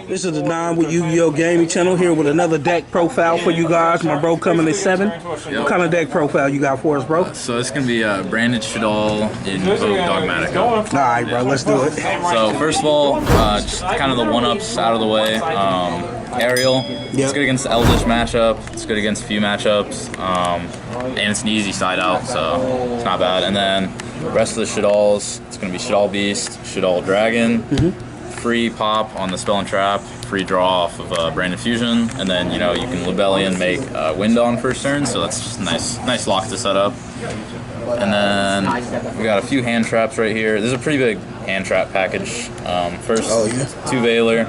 This is the Don with Yugioh gaming channel here with another deck profile for you guys. My bro coming at 7. What kind of deck profile you got for us, bro? So this can be a branded Shaddolldog-Vinny. Alright, bro, let's do it. So first of all, just kind of the one-ups out of the way. Aerial, it's good against the Eldritch matchup, it's good against a few matchups, and it's an easy side out, so it's not bad. And then the rest of the Shaddolls, it's going to be Shaddoll Beast, Shaddoll Dragon, free pop on the Spell and Trap, free draw off of Branded Fusion, and then you can Libellion make Wind on first turn, so that's just a nice lock to set up. And then we got a few hand traps right here. This is a pretty big hand trap package. First, 2 Veiler,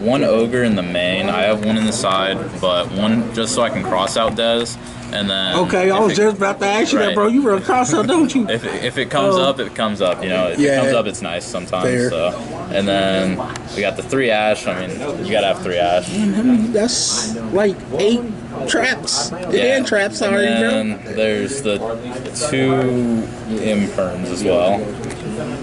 1 Ogre in the main. I have 1 in the side, but 1 just so I can cross out Dez. And then I was just about to ask you that, bro. You run cross out, don't you? If it comes up, it comes up. If it comes up, it's nice sometimes. Fair. So, and then we got the 3 Ash. I mean, you gotta have 3 Ash. That's like 8 traps. Hand traps already, and then there's the 2 Imperms as well.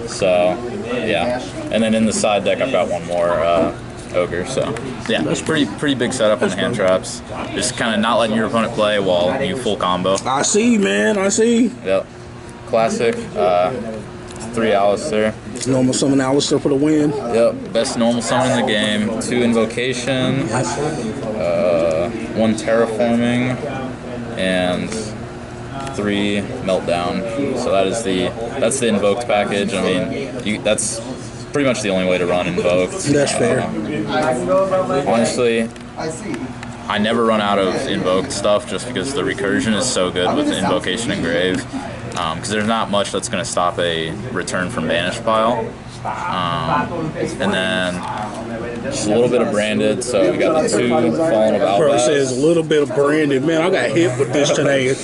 So, yeah. And then in the side deck, I've got 1 more Ogre. So, yeah, that's pretty big setup on the hand traps. Just kind of not letting your opponent play while you full combo. I see, man. I see. Yep. Classic. 3 Alistair. Normal summon Alistair for the win. Yep. Best normal summon in the game. 2 Invocation. 1 Terraforming. And 3 Meltdown. So that's the invoked package. I mean, that's pretty much the only way to run invoked. That's fair. Honestly, I never run out of invoked stuff just because the recursion is so good with Invocation and Grave. Because there's not much that's going to stop a return from Banished pile. And then just a little bit of branded. So we got the 2 Fallen of Albaz. Bro says a little bit of branded. Man, I got hit with this today.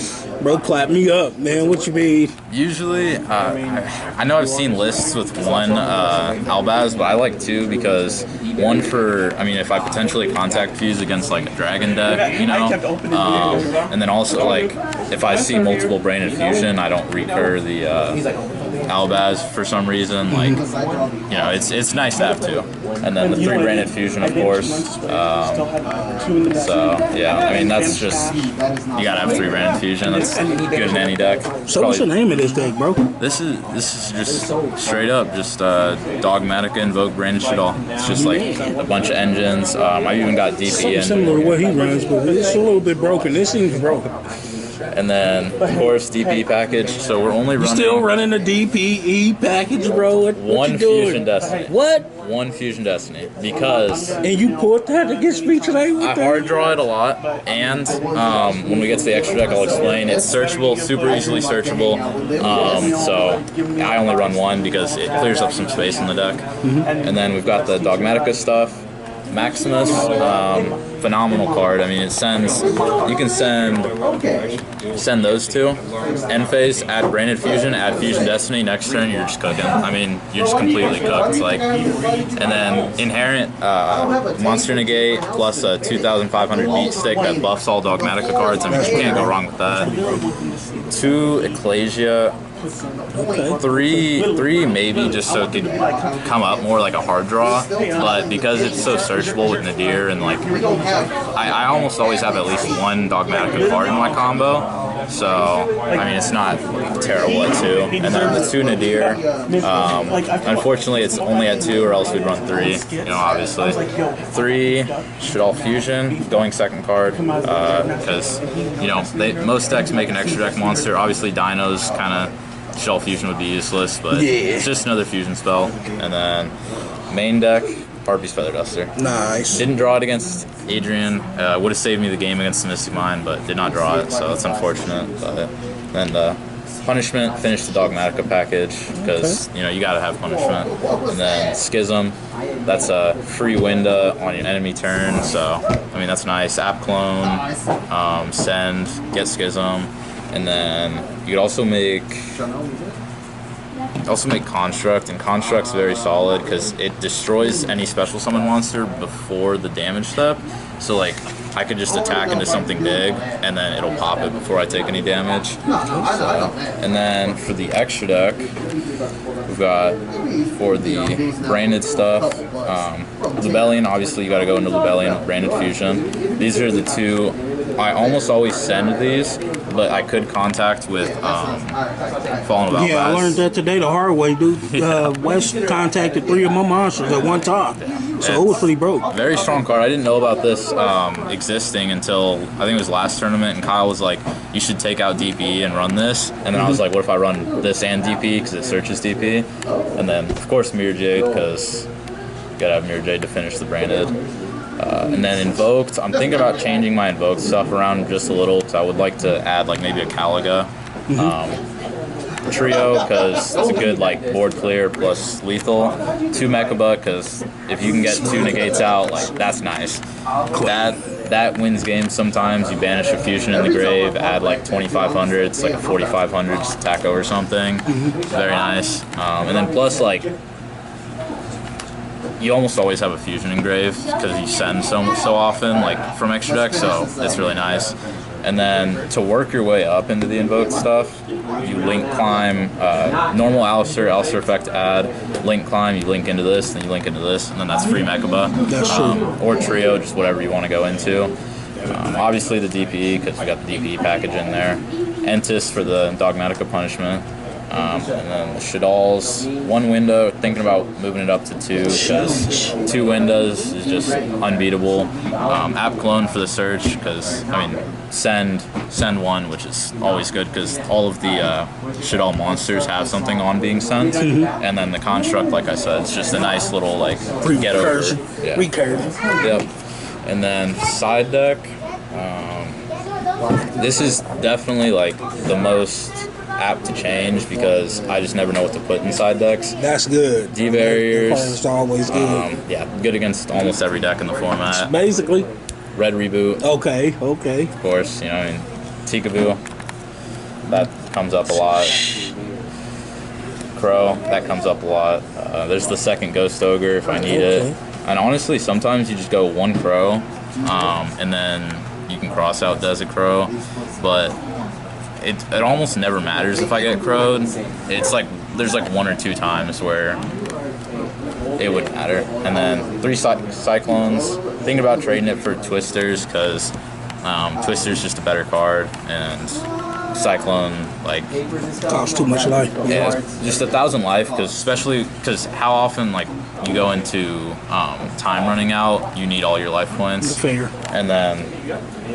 Bro, clap me up, man. What you mean? Usually, I know I've seen lists with 1 Albaz, but I like 2 because 1 for, if I potentially contact fuse against like a dragon deck, and then also like if I see multiple branded fusion, I don't recur the Albaz for some reason. Like, it's nice to have 2, and then the 3 branded fusion, of course. So yeah, that's just, you gotta have 3 branded fusion. That's good in any deck. So what's the name of this deck, bro? This is just straight up just Dogmatica Invoke Branded Shaddol. It's just like a bunch of engines. I've even got DP in. Similar to what he runs, but it's a little bit broken. This seems broken. And then, of course, DP package. So we're only running. Still running the DPE package, bro. What 1 you doing? Fusion Destiny. What? 1 Fusion Destiny. Because. And you pulled that against me today with I hard draw it a lot. And when we get to the extra deck, I'll explain. It's searchable, super easily searchable. So I only run 1 because it clears up some space in the deck. And then we've got the Dogmatica stuff. Maximus, phenomenal card. It sends, you can send those 2. End phase, add Branded Fusion, add Fusion Destiny, next turn you're just cooking. You're just completely cooked. And then Inherent, Monster Negate, plus a 2,500 beat stick that buffs all Dogmatica cards. You can't go wrong with that. 2 Ecclesia. 3 maybe just so it could come up more like a hard draw, but because it's so searchable with Nadir and I almost always have at least 1 Dogmatica card in my combo, so it's not terrible at 2. And then the 2 Nadir, unfortunately it's only at 2 or else we'd run 3, obviously. 3 Shaddol Fusion, going second card, because most decks make an extra deck monster. Obviously Dinos kind of Shaddol Fusion would be useless, but it's just another fusion spell. And then main deck, Harpy's Feather Duster. Nice. Didn't draw it against Adrian. Would have saved me the game against the Mystic Mind, but did not draw it, so that's unfortunate. But then the Punishment, finished the Dogmatica package because you gotta have Punishment. And then Schism, that's a free window on your enemy turn, so that's nice. App Clone, send, get Schism. And then you could also make Construct, and Construct's very solid because it destroys any special summon monster before the damage step. So I could just attack into something big and then it'll pop it before I take any damage. And then for the extra deck, we've got for the branded stuff, Lebellion. Obviously, you got to go into Lebellion with branded fusion. These are the two. I almost always send these, but I could contact with Fallen About Yeah, I learned that today the hard way, dude. West contacted 3 of my monsters at one time. So it was pretty broke. Very strong card. I didn't know about this existing until I think it was last tournament, and Kyle was like, you should take out DP and run this. And then I was like, what if I run this and DP because it searches DP? And then, of course, Mirror Jade because you gotta have Mirror Jade to finish the branded. And then Invoked, I'm thinking about changing my Invoked stuff around just a little because I would like to add like maybe a Caliga. Trio because it's a good like board clear plus lethal. 2 Mechaba because if you can get 2 negates out, like that's nice. That wins games sometimes. You banish a fusion in the grave, add like 2,500. It's like a 4,500 just attack over something. Very nice. And then plus like you almost always have a fusion in grave because you send so often like from extra deck, so it's really nice. And then to work your way up into the invoked stuff, you link climb, normal Alistair effect add, link climb, you link into this, then you link into this, and then that's free Mechaba. That's true. Or Trio, just whatever you want to go into. Obviously the DPE, because we got the DPE package in there. Entis for the Dogmatica punishment. And then the Shaddolls, 1 window, thinking about moving it up to 2 because 2 windows is just unbeatable. App clone for the search because, I mean, send 1, which is always good because all of the Shaddol monsters have something on being sent. And then the construct, like I said, it's just a nice little, like, get over. Yeah. Recursion. Yep. And then side deck, this is definitely, like, the most apt to change because I just never know what to put inside decks. That's good. D-barriers. It's always good. Yeah, good against almost every deck in the format. Basically. Red Reboot. Okay. Of course, you know, I mean, Tikaboo. That comes up a lot. Crow. That comes up a lot. There's the second Ghost Ogre if I need it. And honestly, sometimes you just go 1 Crow, and then you can cross out Desert Crow, but it almost never matters if I get crowed. It's like there's like 1 or 2 times where it would matter. And then 3 Cyclones. Thinking about trading it for Twisters because Twister's just a better card, and Cyclone like costs too much life. Yeah, just 1,000 life especially because how often like you go into time running out, you need all your life points. Fair. And then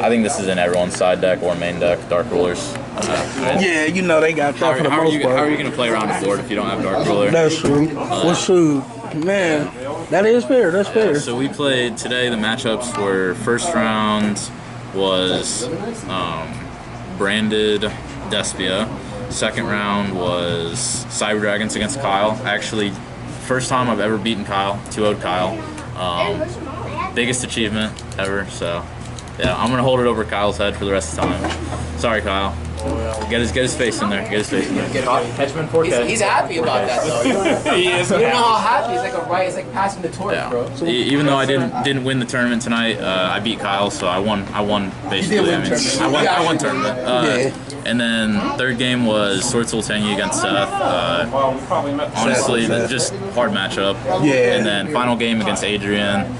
I think this is in everyone's side deck or main deck, Dark Rulers. Yeah, you know they got that for the most part. How are you going to play around the board if you don't have Dark Ruler? That's true. Well, shoot, man, that is fair. That's fair. So we played today. The matchups were first round was branded Despia. Second round was Cyber Dragons against Kyle. Actually, first time I've ever beaten Kyle. 2-0'd Kyle. Biggest achievement ever. So yeah, I'm gonna hold it over Kyle's head for the rest of the time. Sorry, Kyle. Get his face in there. Get his face in there. Catch him in 4K. He's happy about that though. He is. You don't know how happy. It's like passing the torch, bro. So even though I didn't win the tournament tonight, I beat Kyle, so I won basically. I won tournament. And then third game was Sword Soul Tenyi against Seth. Honestly, just hard matchup. Yeah. And then final game against Adrian.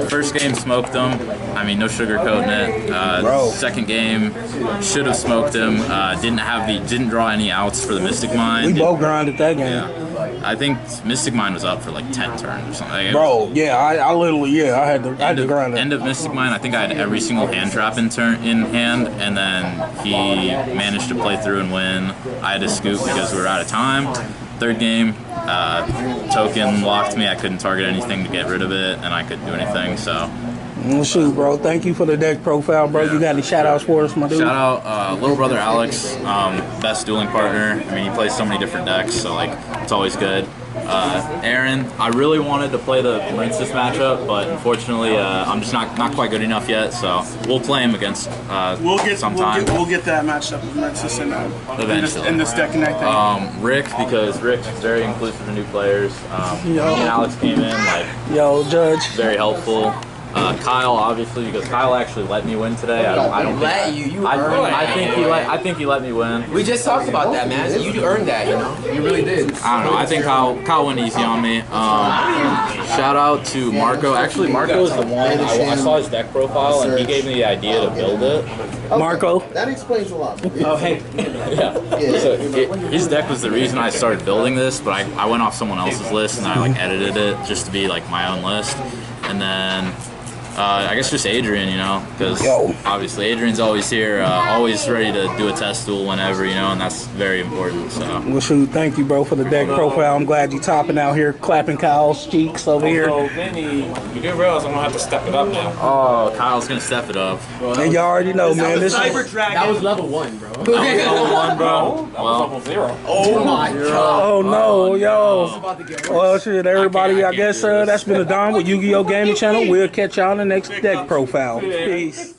First game smoked him. I mean, no sugarcoating it. Second game should have smoked him. Didn't draw any outs for the Mystic Mine. We both grinded that game. Yeah. I think Mystic Mine was up for like 10 turns or something. Bro, yeah, I literally, I had to grind it. End of Mystic Mine, I think I had every single hand trap in hand, and then he managed to play through and win. I had to scoop because we were out of time. Third game, token locked me. I couldn't target anything to get rid of it, and I couldn't do anything, so. Well, shoot, bro. Thank you for the deck profile, bro. Yeah. You got any shout-outs for us, my dude? Shout-out, little brother Alex, best dueling partner. I mean, he plays so many different decks, so, like, it's always good. Aaron, I really wanted to play the Princess matchup, but unfortunately, I'm just not quite good enough yet, so we'll play him against sometime. We'll get that matched up with Princess eventually. In this deck and I think. Rick, because Rick's very inclusive to new players. Me and Alex came in, like, Judge. very helpful. Kyle, obviously, because Kyle actually let me win today. I don't Let you. You earned that. I think he let me win. We just talked about that, man. You earned that, you know? You really did. I don't know. I think Kyle went easy on me. Shout out to Marco. Actually, Marco is the one. I saw his deck profile, and he gave me the idea to build it. Marco. That explains a lot. Oh, hey. Yeah. So his deck was the reason I started building this, but I went off someone else's list and I like edited it just to be like my own list, and then. I guess just Adrian, you know, because obviously Adrian's always here, always ready to do a test duel whenever, you know, and that's very important. So. Well, shoot, thank you, bro, for the deck profile. I'm glad you topping out here, clapping Kyle's cheeks over here. So, Vinny, you do realize I'm gonna have to step it up now. Oh, Kyle's gonna step it up. And you already know, man. This That was level 1, bro. Level 1, bro. That was level 0. Oh my god. Oh no, yo. About to get worse. Well, shit, everybody, I guess that's been a Don with Yu-Gi-Oh! Gaming Channel. We'll catch y'all in the next deck profile. Peace.